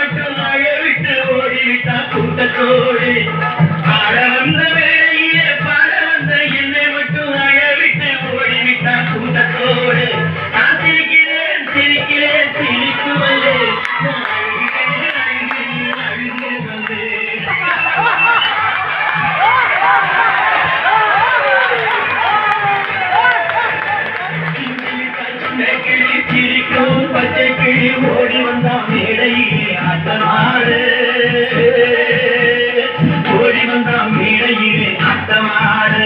மட்டும் அழவிட்டு ஓடிவிட்டா கூட்டத்தோடு ஆட வந்த வேளையிலே பாட வந்த என்னை மட்டும் அழவிட்டு ஓடிவிட்டா கூட்டத்தோடு நான் சிரிக்கிறேன் சிரிக்கிறேன் சிரிப்பு வந்தே சிரிக்கும் பச்சை கிளி ஓடி வந்தான் மேடையிலே ஆட்டமாடு ஓடி வந்தான் மேடையிலே ஆட்டமாடு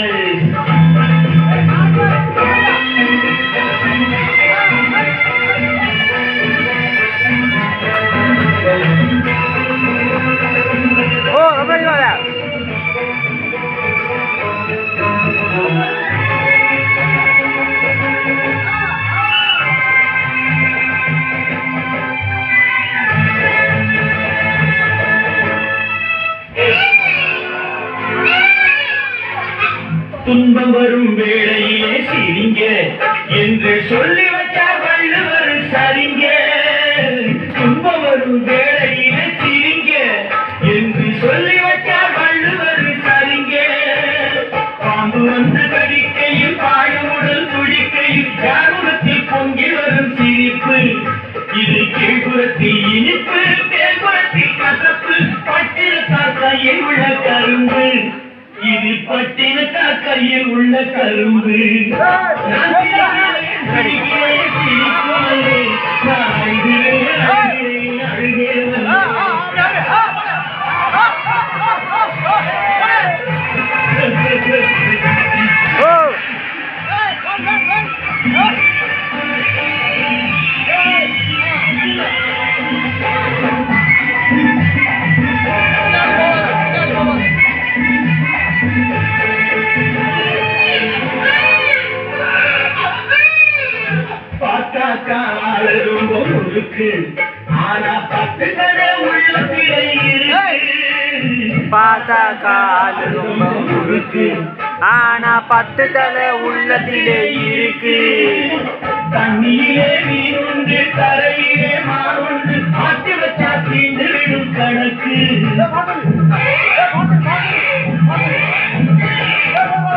துன்பம் வரும் வேளையிலே சிரிங்க என்று சொல்லி வச்சார் வள்ளுவர் சரிங்க துன்பம் வரும் வேளையிலே சிரிங்க என்று சொல்லி வச்சார் வள்ளுவர் சரிங்க பாம்பு வந்து கடிக்கையும் பாயமுடல் துடிக்கையும் யாருடத்தில் பொங்கி வரும் சிரிப்பு இது கீழ்புறத்தில் இனிப்பு மேல்புறத்தில் கசப்பு பட்டினத்தார் கையில் உள்ள கரும்பு இது பட்டினத்தா கையில் உள்ள கரும்பு ஆனா பத்து தலை உள்ளத்திலே பார்த்தா கால் ரொம்ப முறுக்கு ஆனா 10 தலை உள்ளத்திலே இருக்கு தண்ணியிலே நீருண்டு தரையிலே மாறுண்டு ஆட்டி வச்சா தீண்டு விடும் கணக்கு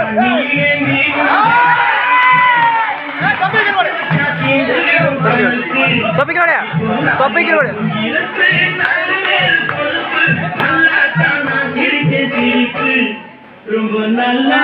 தண்ணியிலே ரொம்ப நல்லா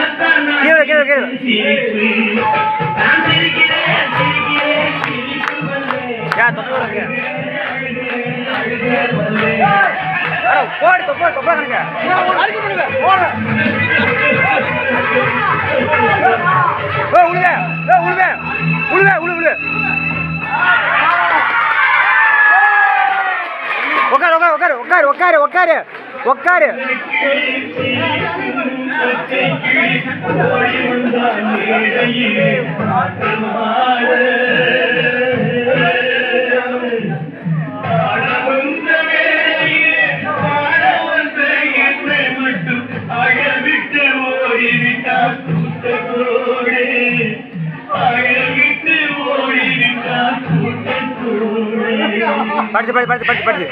உக்காரு அழவிட்டு ஓடிவிட்டா கூட்டத்தோடு அழவிட்டு ஓடிவிட்டா கூட்டத்தோடு படிச்சு